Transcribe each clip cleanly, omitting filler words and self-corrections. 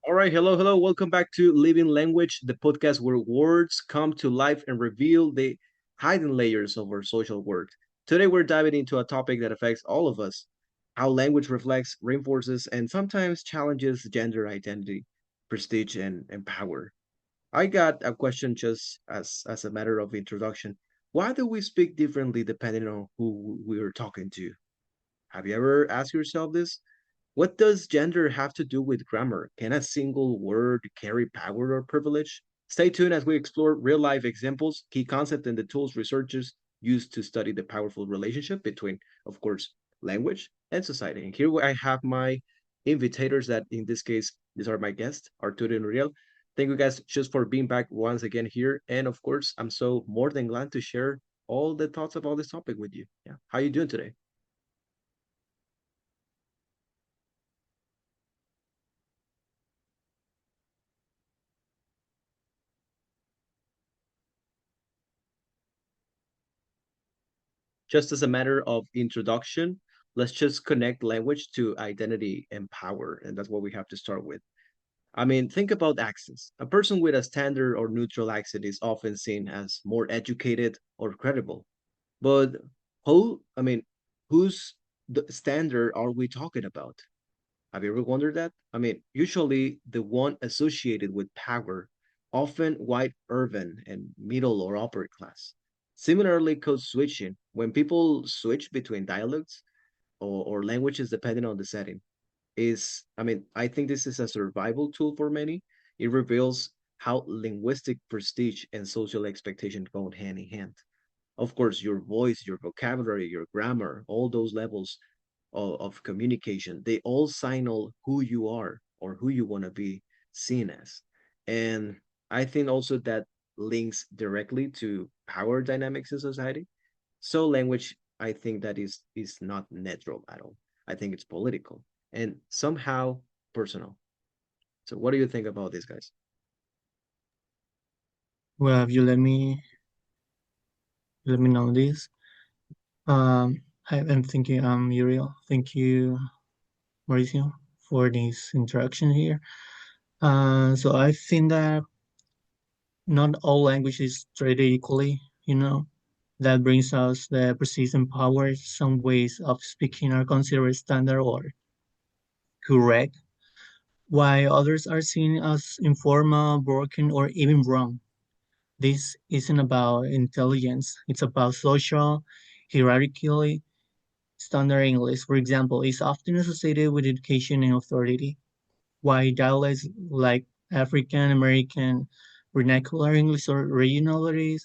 All right, hello, hello. Welcome back to Living Language, the podcast where words come to life and reveal the hidden layers of our social world. Today, we're diving into a topic that affects all of us: how language reflects, reinforces, and sometimes challenges gender identity, prestige, and power. I got a question just as a matter of introduction. Why do we speak differently depending on who we are talking to? Have you ever asked yourself this? What does gender have to do with grammar? Can a single word carry power or privilege? Stay tuned as we explore real life examples, key concepts, and the tools researchers use to study the powerful relationship between, of course, language and society. And here I have my invitators that, in this case, these are my guests, Arturo and Uriel. Thank you guys just for being back once again here. And of course, I'm so more than glad to share all the thoughts about this topic with you. Yeah. How you doing today? Just as a matter of introduction, let's just connect language to identity and power. And that's what we have to start with. I mean, think about accents. A person with a standard or neutral accent is often seen as more educated or credible. But I mean, whose the standard are we talking about? Have you ever wondered that? I mean, usually the one associated with power, often white, urban, and middle or upper class. Similarly, code switching, when people switch between dialects or languages depending on the setting, I mean, I think this is a survival tool for many. It reveals how linguistic prestige and social expectation go hand in hand. Of course, your voice, your vocabulary, your grammar, all those levels of communication, they all signal who you are or who you want to be seen as. And I think also that links directly to power dynamics in society. So language, I think that is not neutral at all. I think it's political and somehow personal. So what do you think about this, guys? Well, if you let me know this. I'm thinking, Uriel. Thank you, Mauricio, for this interaction here. So I think that not all language is treated equally. That brings us the precision power. Some ways of speaking are considered standard or correct, while others are seen as informal, broken, or even wrong. This isn't about intelligence. It's about social hierarchy. Standard English, for example, is often associated with education and authority, while dialects like African American vernacular English or regionalities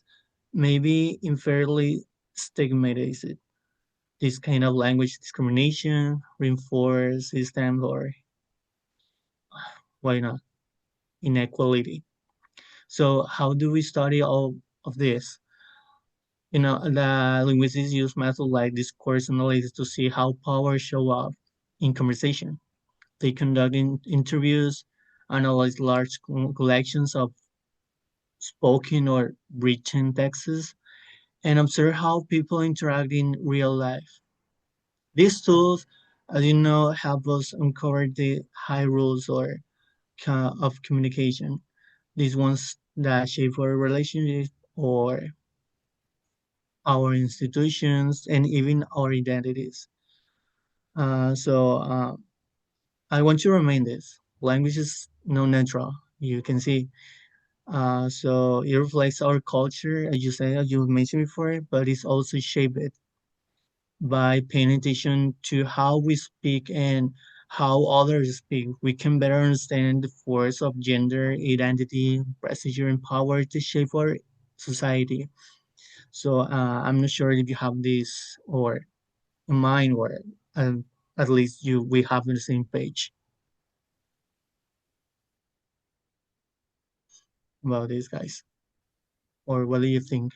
may be unfairly stigmatized. This kind of language discrimination reinforces systems or, why not, inequality. So, how do we study all of this? The linguists use methods like discourse analysis to see how power show up in conversation. They conduct interviews, analyze large collections of spoken or written texts, and observe how people interact in real life. These tools, as you know, help us uncover the high rules of communication. These ones that shape our relationships or our institutions and even our identities. So I want to remind this language is no neutral. You can see. So it reflects our culture, as you said, as you mentioned before, but it's also shaped by paying attention to how we speak and how others speak. We can better understand the force of gender, identity, prestige, and power to shape our society. So I'm not sure if you have this or in mind, or um, at least we have the same page about these guys. Or what do you think?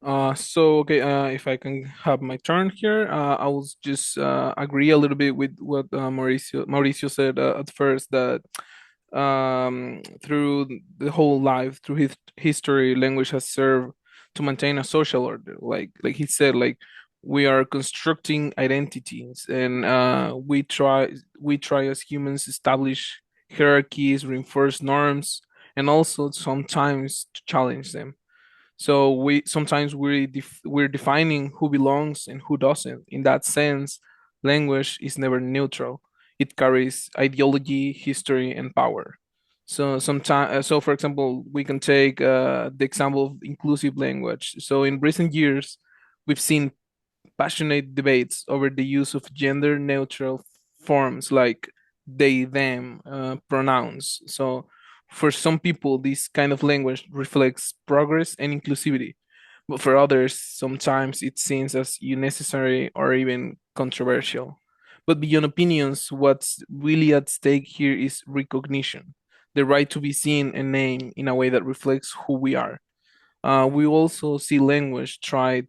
If I can have my turn here, I will just agree a little bit with what Mauricio said at first, that through the whole life, through his history, language has served to maintain a social order. Like he said, like We are constructing identities, and we try as humans establish hierarchies, reinforce norms, and also sometimes to challenge them. So we sometimes we're defining who belongs and who doesn't. In that sense, language is never neutral. It carries ideology, history, and power. So sometimes, so for example, we can take the example of inclusive language. So in recent years, we've seen passionate debates over the use of gender neutral forms like they, them pronouns. So, for some people, this kind of language reflects progress and inclusivity, but for others, sometimes it seems as unnecessary or even controversial. But beyond opinions, what's really at stake here is recognition, the right to be seen and named in a way that reflects who we are. We also see language tied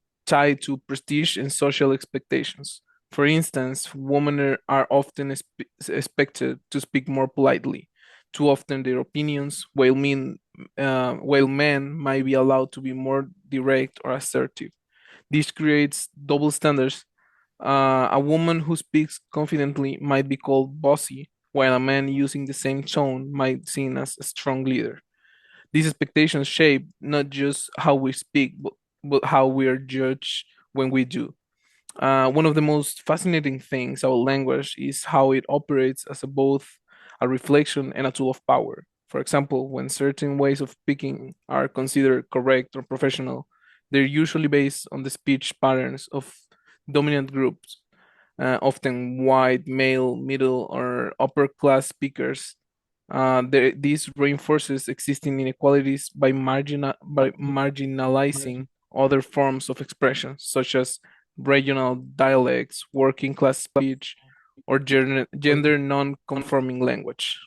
to prestige and social expectations. For instance, women are often expected to speak more politely, too often their opinions, while men might be allowed to be more direct or assertive. This creates double standards. A woman who speaks confidently might be called bossy, while a man using the same tone might be seen as a strong leader. These expectations shape not just how we speak, but how we are judged when we do. One of the most fascinating things about language is how it operates as both a reflection and a tool of power. For example, when certain ways of speaking are considered correct or professional, they're usually based on the speech patterns of dominant groups, often white, male, middle, or upper class speakers. This reinforces existing inequalities by marginalizing other forms of expression, such as regional dialects, working class speech, or gender non-conforming language.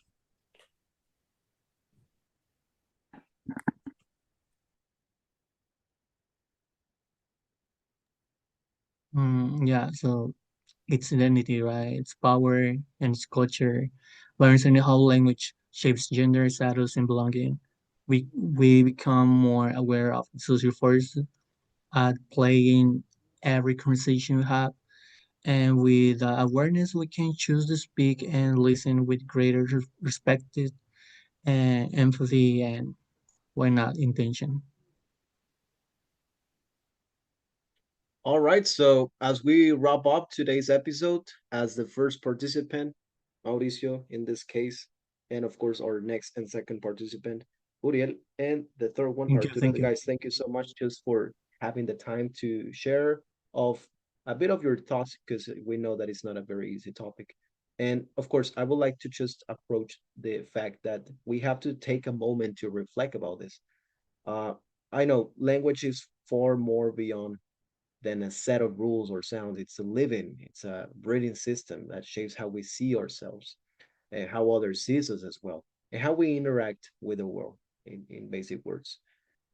Yeah, so its identity, right? Its power and its culture. By understanding how language shapes gender, status, and belonging, we become more aware of the social forces at play in every conversation we have. And with awareness, we can choose to speak and listen with greater respect and empathy and why not intention. All right, so as we wrap up today's episode, as the first participant, Mauricio in this case, and of course our next and second participant, Uriel, and the third one, Thank you, Arturo. thank you. Guys, thank you so much just for having the time to share of a bit of your thoughts because we know that it's not a very easy topic. And of course, I would like to just approach the fact that we have to take a moment to reflect about this. Uh, I know language is far more beyond than a set of rules or sounds. It's a living, it's a breathing system that shapes how we see ourselves and how others sees us as well, and how we interact with the world in basic words.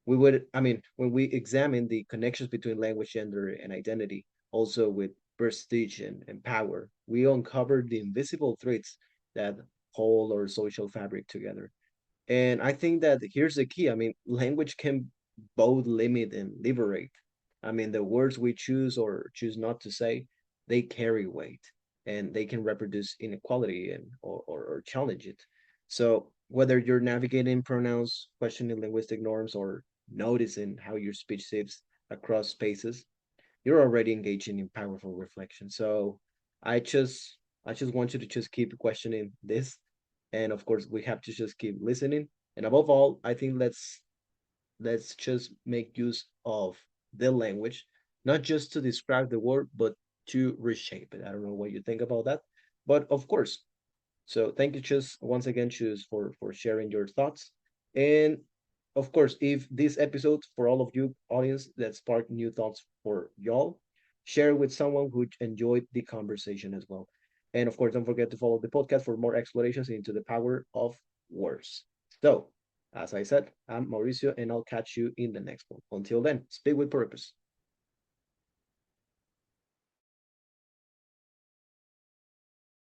We would, I mean, when we examine the connections between language, gender, and identity, also with prestige and power, we uncover the invisible threads that hold our social fabric together. And I think that here's the key. I mean, language can both limit and liberate. I mean, the words we choose or choose not to say, they carry weight and they can reproduce inequality and or challenge it. So whether you're navigating pronouns, questioning linguistic norms, or noticing how your speech shifts across spaces, you're already engaging in powerful reflection. So I just I just want you to just keep questioning this. And of course we have to just keep listening. And above all, I think let's just make use of the language, not just to describe the word, but to reshape it. I don't know what you think about that. But of course, so thank you, Chus, once again, Chus, for sharing your thoughts. And of course, if this episode for all of you audience that sparked new thoughts for y'all, share with someone who enjoyed the conversation as well. And of course, don't forget to follow the podcast for more explorations into the power of words. So, as I said, I'm Mauricio, and I'll catch you in the next one. Until then, speak with purpose.